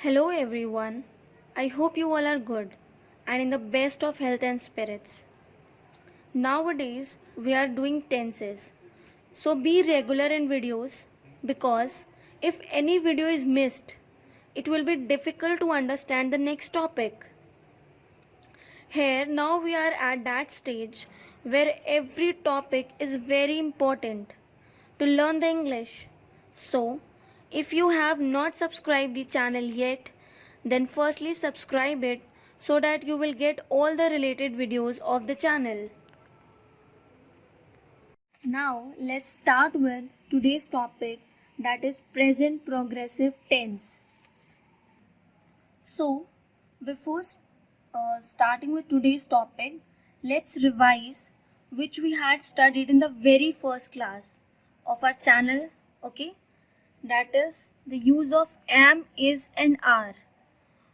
Hello everyone. I hope you all are good and in the best of health and spirits. Nowadays we are doing tenses. So be regular in videos because if any video is missed, it will be difficult to understand the next topic. Here now we are at that stage where every topic is very important to learn the English. So, if you have not subscribed the channel yet, then firstly subscribe it so that you will get all the related videos of the channel. Now, let's start with today's topic, that is present progressive tense. So, before starting with today's topic, let's revise which we had studied in the very first class of our channel, okay? That is the use of am, is and are.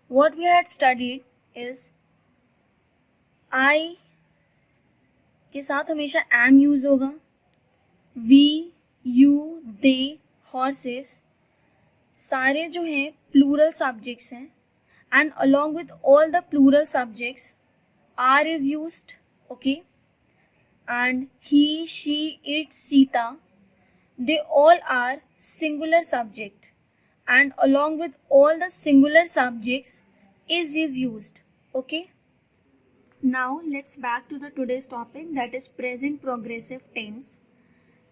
What we had studied is I के साथ हमेशा am use होगा, we, you, they, horses सारे जो हैं plural subjects हैं, and along with all the plural subjects are is used, okay, and he, she, it, Sita, they all are singular subject, and along with all the singular subjects is used, okay. Now let's back to the today's topic, that is present progressive tense.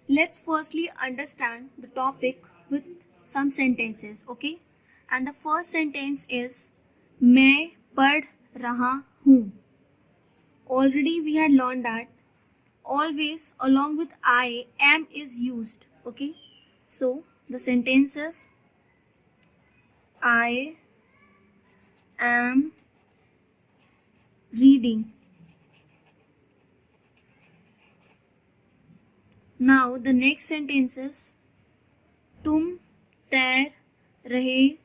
Let's firstly understand the topic with some sentences, okay, and the first sentence is मैं पढ़ रहा हूँ. Already we had learned that always along with I am is used, okay. So the sentence is I am reading. Now the next sentence is तुम तैर रहे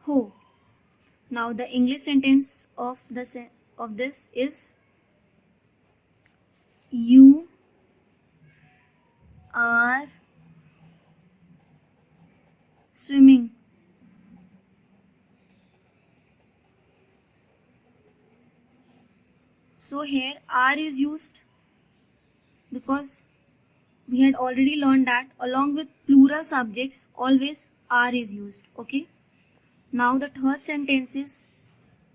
हो. Now the English sentence of this is you are swimming. So here are is used because we had already learned that along with plural subjects always are is used, okay. Now the third sentence is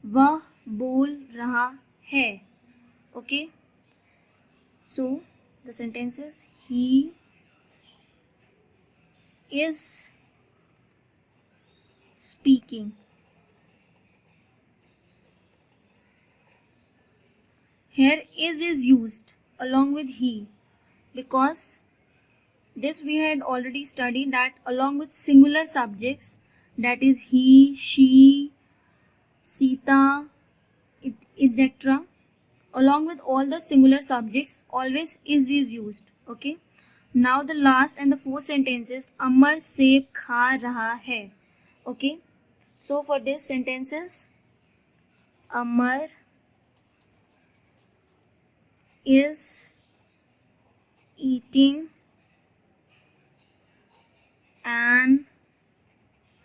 वह बोल रहा है, okay. So the sentence is he is speaking. Here is used along with he because this we had already studied that along with singular subjects, that is he, she, Sita, etc. along with all the singular subjects always is used, okay. Now the last and the fourth sentence is अमर सेब खा रहा है, okay. So for this sentences Amar is eating an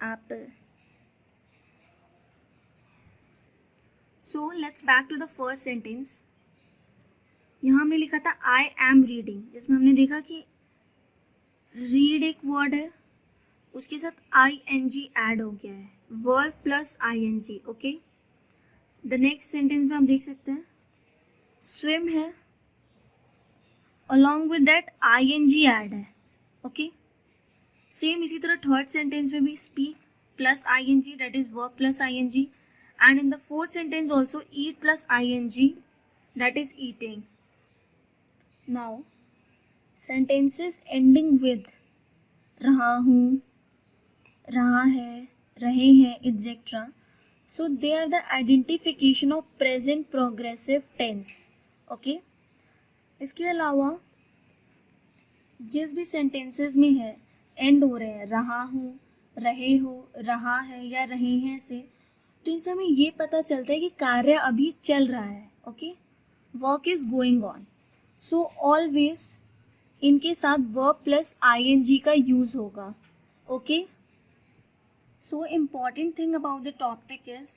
apple. So let's back to the first sentence. यहाँ हमने लिखा था I am reading, जिसमें हमने देखा कि read एक वर्ड है, उसके साथ ing ऐड हो गया है, verb plus ing, okay. The next sentence में आप देख सकते हैं swim है, along with that ing add है, ओके. सेम इसी तरह थर्ड सेंटेंस में भी speak plus ing, that is verb plus ing, and in the fourth sentence also eat plus ing, that is eating. Now sentences ending with रहा हूँ, रहा है, रहे हैं, etc. So they are the identification of present progressive tense, okay. इसके अलावा जिस भी सेंटेंसेस में है एंड हो रहे हैं रहा हूँ, रहे हो, रहा है या रहे हैं से, तो इनसे हमें ये पता चलता है कि कार्य अभी चल रहा है, okay. Work is going on. So always इनके साथ वर्ब प्लस ing का यूज होगा, okay. So important thing about the topic is,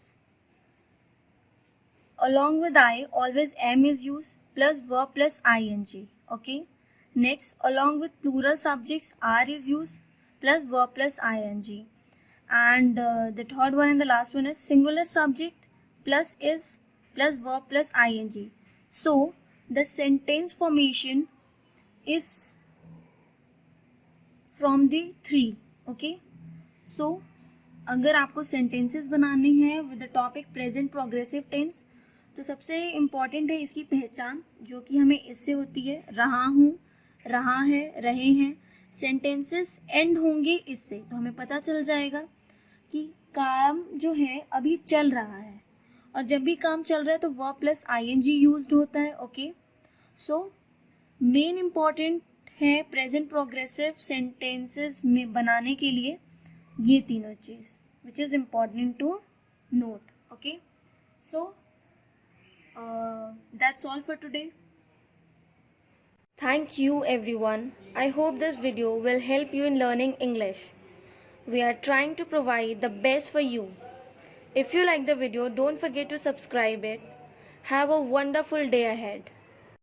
along with I, always am is used plus verb plus ing. Okay. Next, along with plural subjects, are is used plus verb plus ing. And the third one and the last one is singular subject plus is plus verb plus ing. So the sentence formation is from the three. Okay. So अगर आपको sentences बनाने हैं with the topic present progressive tense, तो सबसे important है इसकी पहचान, जो कि हमें इससे होती है रहा हूँ, रहा है, रहे हैं. सेंटेंसेस एंड होंगे इससे, तो हमें पता चल जाएगा कि काम जो है अभी चल रहा है, और जब भी काम चल रहा है तो वर्ब प्लस आईएनजी यूज्ड होता है. ओके. सो मेन इम्पॉर्टेंट है प्रेजेंट प्रोग्रेसिव सेंटेंसेस में बनाने के लिए ये तीनों चीज़, which is important to note. Okay. So that's all for today. Thank you everyone. I hope this video will help you in learning English. We are trying to provide the best for you. If you like the video, don't forget to subscribe it. Have a wonderful day ahead.